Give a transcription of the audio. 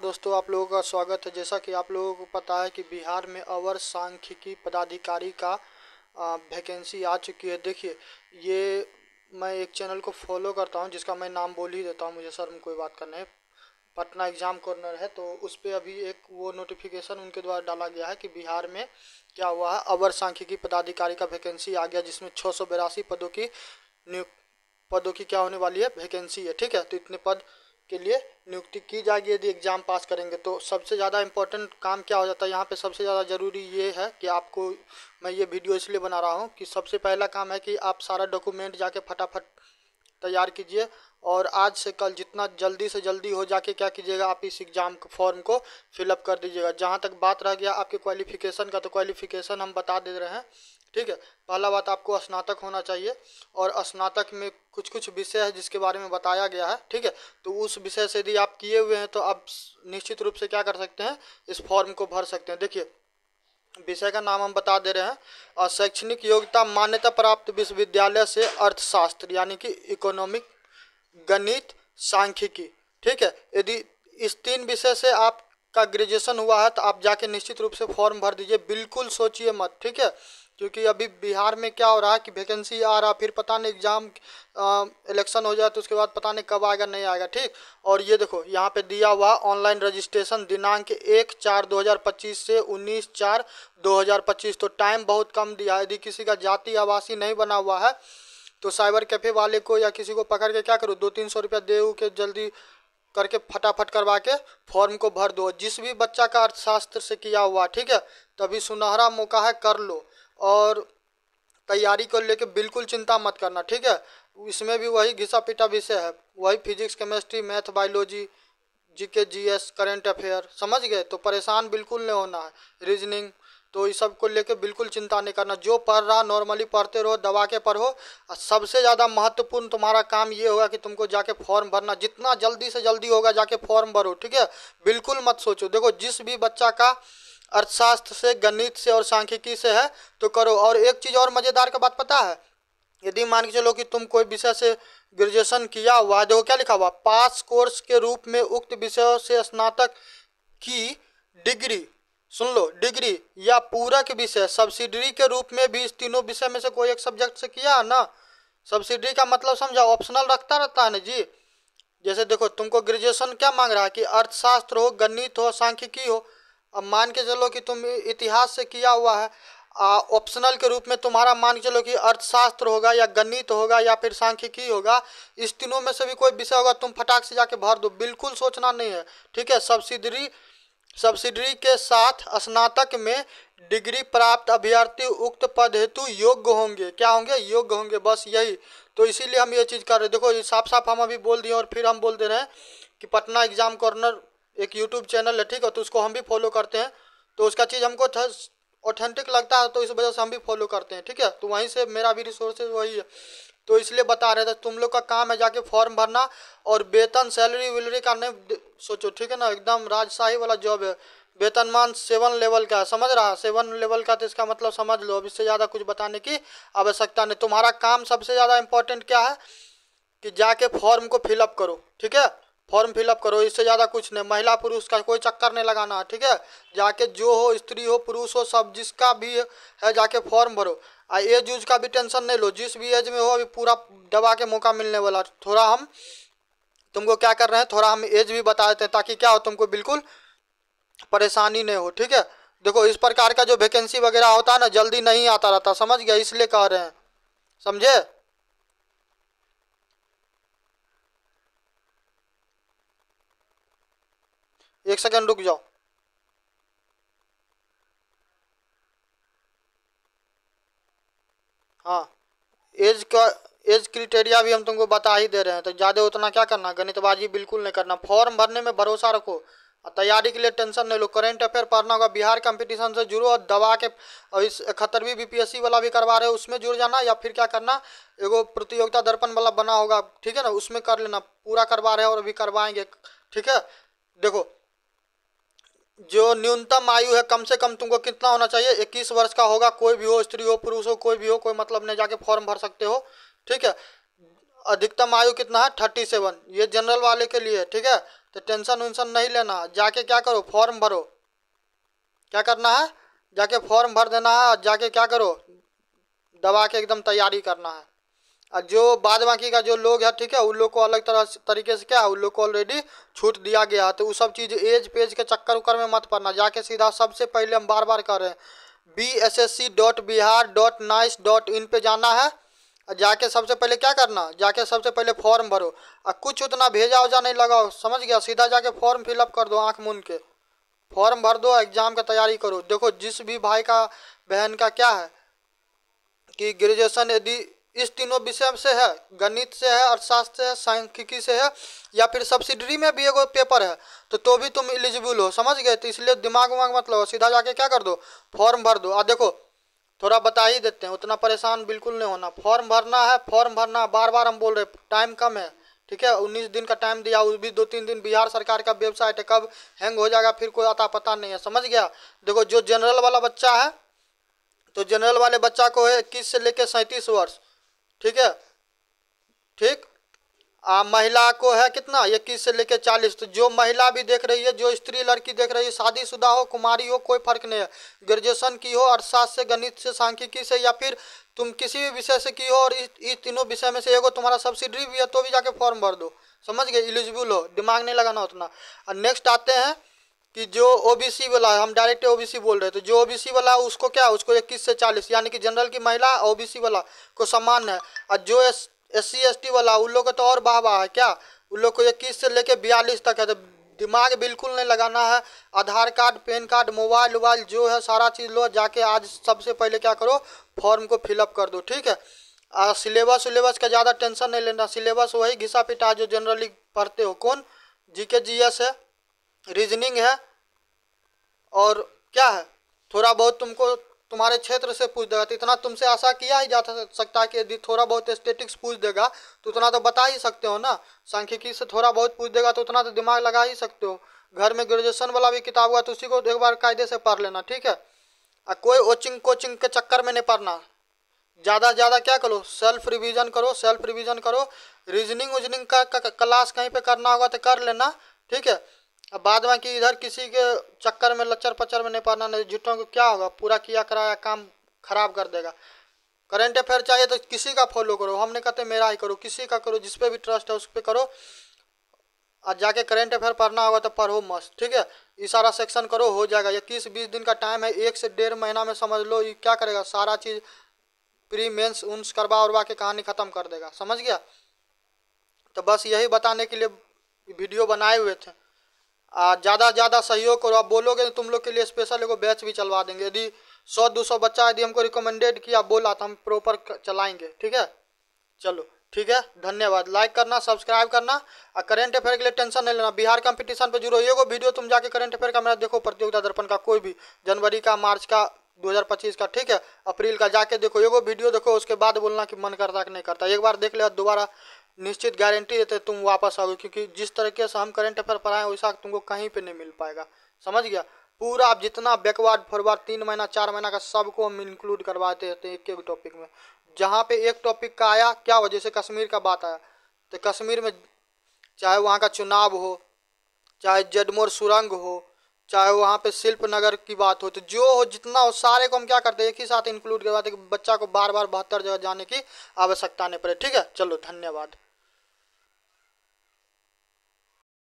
दोस्तों, आप लोगों का स्वागत है। जैसा कि आप लोगों को पता है कि बिहार में अवर सांख्यिकी पदाधिकारी का वैकेंसी आ चुकी है। देखिए, ये मैं एक चैनल को फॉलो करता हूं जिसका मैं नाम बोल ही देता हूं, मुझे शर्म कोई बात करना है। पटना एग्जाम कॉर्नर है, तो उस पर अभी एक वो नोटिफिकेशन उनके द्वारा डाला गया है कि बिहार में क्या हुआ है, अवर सांख्यिकी पदाधिकारी का वैकेंसी आ गया, जिसमें 682 पदों की क्या होने वाली है, वैकेंसी है। ठीक है, तो इतने पद के लिए नियुक्ति की जाएगी यदि एग्जाम पास करेंगे तो। सबसे ज़्यादा इंपॉर्टेंट काम क्या हो जाता है यहाँ पे, सबसे ज़्यादा ज़रूरी ये है कि आपको मैं ये वीडियो इसलिए बना रहा हूँ कि सबसे पहला काम है कि आप सारा डॉक्यूमेंट जाके फटाफट तैयार कीजिए, और आज से कल जितना जल्दी से जल्दी हो जाके क्या कीजिएगा, आप इस एग्ज़ाम फॉर्म को फिलअप कर दीजिएगा। जहाँ तक बात रह गया आपके क्वालिफिकेशन का, तो क्वालिफिकेशन हम बता दे रहे हैं। ठीक है, पहला बात आपको स्नातक होना चाहिए, और स्नातक में कुछ कुछ विषय है जिसके बारे में बताया गया है। ठीक है, तो उस विषय से यदि आप किए हुए हैं तो आप निश्चित रूप से क्या कर सकते हैं, इस फॉर्म को भर सकते हैं। देखिए, विषय का नाम हम बता दे रहे हैं, और शैक्षणिक योग्यता मान्यता प्राप्त विश्वविद्यालय से अर्थशास्त्र यानी कि इकोनॉमिक, गणित, सांख्यिकी। ठीक है, यदि इस 3 विषय से आपका ग्रेजुएशन हुआ है तो आप जाके निश्चित रूप से फॉर्म भर दीजिए, बिल्कुल सोचिए मत। ठीक है, क्योंकि अभी बिहार में क्या हो रहा है कि वैकेंसी आ रहा, फिर पता नहीं एग्ज़ाम इलेक्शन हो जाए तो उसके बाद पता नहीं कब आएगा नहीं आएगा। ठीक, और ये देखो यहाँ पे दिया हुआ ऑनलाइन रजिस्ट्रेशन दिनांक 1/4/2025 से 19/4/2025, तो टाइम बहुत कम दिया है। यदि किसी का जाति आवासीय नहीं बना हुआ है तो साइबर कैफ़े वाले को या किसी को पकड़ के क्या करो, 200-300 रुपया दे के जल्दी करके फटाफट करवा के फॉर्म को भर दो। जिस भी बच्चा का अर्थशास्त्र से किया हुआ, ठीक है, तभी सुनहरा मौका है, कर लो। और तैयारी को लेके बिल्कुल चिंता मत करना। ठीक है, इसमें भी वही घिसा पिटा विषय है, वही physics, chemistry, math, biology, GK, GS, current affair, समझ गए। तो परेशान बिल्कुल नहीं होना है, रीजनिंग, तो इस सब को लेके बिल्कुल चिंता नहीं करना। जो पढ़ रहा नॉर्मली पढ़ते रहो, दबा के पढ़ो। और सबसे ज़्यादा महत्वपूर्ण तुम्हारा काम ये होगा कि तुमको जाके फॉर्म भरना, जितना जल्दी से जल्दी होगा जाके फॉर्म भरो। ठीक है, बिल्कुल मत सोचो। देखो, जिस भी बच्चा का अर्थशास्त्र से, गणित से और सांख्यिकी से है तो करो। और एक चीज़ और मज़ेदार का बात पता है, यदि मान के चलो कि तुम कोई विषय से ग्रेजुएशन किया हुआ है, देखो क्या लिखा हुआ, पास कोर्स के रूप में उक्त विषयों से स्नातक की डिग्री, सुन लो, डिग्री या पूरक विषय सब्सिडरी के रूप में भी इस तीनों विषय में से कोई एक सब्जेक्ट से किया है ना। सब्सिडरी का मतलब समझा, ऑप्शनल रखता रहता है ना जी। जैसे देखो, तुमको ग्रेजुएशन क्या मांग रहा है कि अर्थशास्त्र हो, गणित हो, सांख्यिकी हो। अब मान के चलो कि तुम इतिहास से किया हुआ है, ऑप्शनल के रूप में तुम्हारा मान के चलो कि अर्थशास्त्र होगा या गणित होगा या फिर सांख्यिकी होगा, इस तीनों में से भी कोई विषय होगा, तुम फटाक से जाके भर दो, बिल्कुल सोचना नहीं है। ठीक है, सब्सिडरी के साथ स्नातक में डिग्री प्राप्त अभ्यर्थी उक्त पद हेतु योग्य होंगे। क्या होंगे? योग्य होंगे, बस यही। तो इसीलिए हम ये चीज़ कर रहे हैं। देखो, ये साफ साफ हम अभी बोल दिए, और फिर हम बोल दे रहे हैं कि पटना एग्जाम कॉर्नर एक यूट्यूब चैनल है, ठीक है, तो उसको हम भी फॉलो करते हैं। तो उसका चीज़ हमको ऑथेंटिक लगता है, तो इस वजह से हम भी फॉलो करते हैं। ठीक है, तो वहीं से मेरा भी रिसोर्सेज वही है, तो इसलिए बता रहे थे। तुम लोग का काम है जाके फॉर्म भरना, और वेतन, सैलरी वैलरी का नहीं सोचो। ठीक है ना, एकदम राजशाही वाला जॉब है। वेतनमान 7 लेवल का है, समझ रहा है, 7 लेवल का, तो इसका मतलब समझ लो। अब इससे ज़्यादा कुछ बताने की आवश्यकता नहीं। तुम्हारा काम सबसे ज़्यादा इंपॉर्टेंट क्या है कि जाके फॉर्म को फिलअप करो। ठीक है, फॉर्म फिलअप करो, इससे ज़्यादा कुछ नहीं। महिला पुरुष का कोई चक्कर नहीं लगाना है। ठीक है, जाके जो हो, स्त्री हो, पुरुष हो, सब जिसका भी है जाके फॉर्म भरो। एज यूज का भी टेंशन नहीं लो, जिस भी एज में हो अभी पूरा दबा के मौका मिलने वाला। थोड़ा हम तुमको क्या कर रहे हैं, थोड़ा हम एज भी बता देते हैं, ताकि क्या हो, तुमको बिल्कुल परेशानी नहीं हो। ठीक है, देखो, इस प्रकार का जो वैकेंसी वगैरह होता है ना, जल्दी नहीं आता रहता, समझ गया, इसलिए कह रहे हैं, समझे। एक सेकंड रुक जाओ। हाँ, एज का, एज क्राइटेरिया भी हम तुमको बता ही दे रहे हैं, तो ज़्यादा उतना क्या करना, गणितबाजी बिल्कुल नहीं करना। फॉर्म भरने में भरोसा रखो, और तैयारी के लिए टेंशन नहीं लो। करंट अफेयर पढ़ना होगा, बिहार कंपटीशन से जुड़ो, और दबा के, और इस 71वीं बीपीएससी वाला भी करवा रहे हो, उसमें जुड़ जाना, या फिर क्या करना, एगो प्रतियोगिता दर्पण वाला बना होगा, ठीक है ना, उसमें कर लेना। पूरा करवा रहे हैं और अभी करवाएंगे। ठीक है, देखो, जो न्यूनतम आयु है, कम से कम तुमको कितना होना चाहिए, 21 वर्ष का होगा। कोई भी हो, स्त्री हो, पुरुष हो, कोई भी हो, कोई मतलब नहीं, जाके फॉर्म भर सकते हो। ठीक है, अधिकतम आयु कितना है, 37, ये जनरल वाले के लिए। ठीक है, तो टेंशन वेंशन नहीं लेना, जाके क्या करो फॉर्म भरो। क्या करना है, जाके फॉर्म भर देना है और जाके क्या करो दबा के एकदम तैयारी करना है। और जो बाद बाकी का जो लोग है ठीक है, उन लोग को अलग तरीके से क्या है, उन लोग को ऑलरेडी छूट दिया गया है। तो वो सब चीज़ एज पेज के चक्कर उक्कर में मत पड़ना, जाके सीधा सबसे पहले हम बार बार कर रहे हैं bssc.bihar.nice.in पे जाना है। और जाके सबसे पहले क्या करना, जाके सबसे पहले फॉर्म भरो और कुछ उतना भेजा वजा नहीं लगाओ, समझ गया। सीधा जाके फॉर्म फिलअप कर दो, आँख मूंद के फॉर्म भर दो, एग्जाम का तैयारी करो। देखो जिस भी भाई का बहन का क्या है कि ग्रेजुएशन यदि इस तीनों विषय से है, गणित से है, अर्थशास्त्र से है, सांख्यिकी से है, या फिर सब्सिडरी में भी एगो पेपर है, तो भी तुम एलिजिबल हो, समझ गए। तो इसलिए दिमाग उमाग मत लगाओ, सीधा जाके क्या कर दो फॉर्म भर दो। और देखो थोड़ा बता ही देते हैं, उतना परेशान बिल्कुल नहीं होना। फॉर्म भरना है, फॉर्म भरना, बार बार हम बोल रहे टाइम कम है ठीक है। 19 दिन का टाइम दिया, उस भी 2-3 दिन। बिहार सरकार का वेबसाइट है, कब हैंग हो जाएगा फिर कोई अता पता नहीं है, समझ गया। देखो जो जनरल वाला बच्चा है तो जनरल वाले बच्चा को है 21 से लेकर 37 वर्ष ठीक है, ठीक। महिला को है कितना 21 से लेकर 40। तो जो महिला भी देख रही है, जो स्त्री लड़की देख रही है, शादीशुदा हो कुमारी हो कोई फर्क नहीं है, ग्रेजुएशन की हो अर्थशास्त्र से, गणित से, सांख्यिकी से, या फिर तुम किसी भी विषय से की हो और इस तीनों विषय में से एगो तुम्हारा सब्सिडरी भी है, तो भी जाके फॉर्म भर दो, समझ गए। एलिजिबल हो, दिमाग नहीं लगाना उतना। और नेक्स्ट आते हैं कि जो ओबीसी वाला है, हम डायरेक्ट ओबीसी बोल रहे हैं, तो जो ओबीसी वाला है उसको क्या, उसको 21 से 40, यानी कि जनरल की महिला ओबीसी वाला को समान है। और जो SC ST वाला उन लोग को तो और वाह है क्या, उन लोग को 21 से लेकर 42 तक है। तो दिमाग बिल्कुल नहीं लगाना है। आधार कार्ड, पैन कार्ड, मोबाइल वोबाइल जो है सारा चीज़ लो, जाके आज सबसे पहले क्या करो फॉर्म को फिलअप कर दो, ठीक है। सिलेबस का ज़्यादा टेंशन नहीं लेना, सिलेबस वही घिसा पिटा जो जनरली पढ़ते हो। कौन, GK GS है, रीजनिंग है, और क्या है थोड़ा बहुत तुमको तुम्हारे क्षेत्र से पूछ देगा। तो इतना तुमसे आशा किया ही जा सकता है कि यदि थोड़ा बहुत स्टैटिक्स पूछ देगा तो उतना तो बता ही सकते हो ना। सांख्यिकी से थोड़ा बहुत पूछ देगा तो उतना तो दिमाग लगा ही सकते हो। घर में ग्रेजुएशन वाला भी किताब हुआ तो उसी को एक बार कायदे से पढ़ लेना, ठीक है। कोई कोचिंग के चक्कर में नहीं पढ़ना। ज़्यादा से ज़्यादा क्या करो, सेल्फ रिवीजन करो। रीजनिंग उजनिंग का क्लास कहीं पे करना होगा तो कर लेना, ठीक है। अब बाद में कि इधर किसी के चक्कर में लच्चर पच्चर में नहीं पड़ना, नहीं झूठों को क्या होगा, पूरा किया कराया काम खराब कर देगा। करंट अफेयर चाहिए तो किसी का फॉलो करो, हम नहीं कहते मेरा ही करो, किसी का करो, जिस पे भी ट्रस्ट है उस पर करो। आज जाके करंट अफेयर पढ़ना होगा तो पढ़ो मस्त, ठीक है। ये सारा सेक्शन करो, हो जाएगा। 21-20 दिन का टाइम है, 1 से 1.5 महीना में समझ लो ये क्या करेगा, सारा चीज़ प्री मेंस उन्स करवा उरवा के कहानी ख़त्म कर देगा, समझ गया। तो बस यही बताने के लिए वीडियो बनाए हुए थे। ज़्यादा से ज़्यादा सहयोग करो। आप बोलोगे तो तुम लोग के लिए स्पेशल एगो बैच भी चलवा देंगे। यदि 100-200 बच्चा यदि हमको रिकमेंडेड किया बोला तो हम प्रॉपर चलाएंगे, ठीक है। चलो ठीक है, धन्यवाद। लाइक करना, सब्सक्राइब करना। और करंट अफेयर के लिए टेंशन नहीं लेना, बिहार कंपटीशन पे जुड़ो। एगो वीडियो तुम जाके करंट अफेयर का मेरा देखो, प्रतियोगिता दर्पण का कोई भी, जनवरी का, मार्च का, 2025 का, ठीक है, अप्रैल का, जाके देखो एगो वीडियो देखो, उसके बाद बोलना कि मन करता कि नहीं करता। एक बार देख ले, दोबारा निश्चित गारंटी देते तुम वापस आओगे, क्योंकि जिस तरीके से हम करंट अफेयर पढ़ाएं वैसा तुमको कहीं पे नहीं मिल पाएगा, समझ गया। पूरा आप जितना बैकवर्ड फॉरवर्ड 3 महीना 4 महीना का सबको हम इंक्लूड करवाते रहते हैं एक टॉपिक में। जहाँ पे एक टॉपिक का आया क्या हो, जैसे कश्मीर का बात आया तो कश्मीर में चाहे वहाँ का चुनाव हो, चाहे जडमोर सुरंग हो, चाहे वहाँ पे शिल्प नगर की बात हो, तो जो हो जितना हो सारे को हम क्या करते हैं एक ही साथ इंक्लूड करवाते कि बच्चा को बार बार 72 जगह जाने की आवश्यकता नहीं पड़े, ठीक है। चलो धन्यवाद।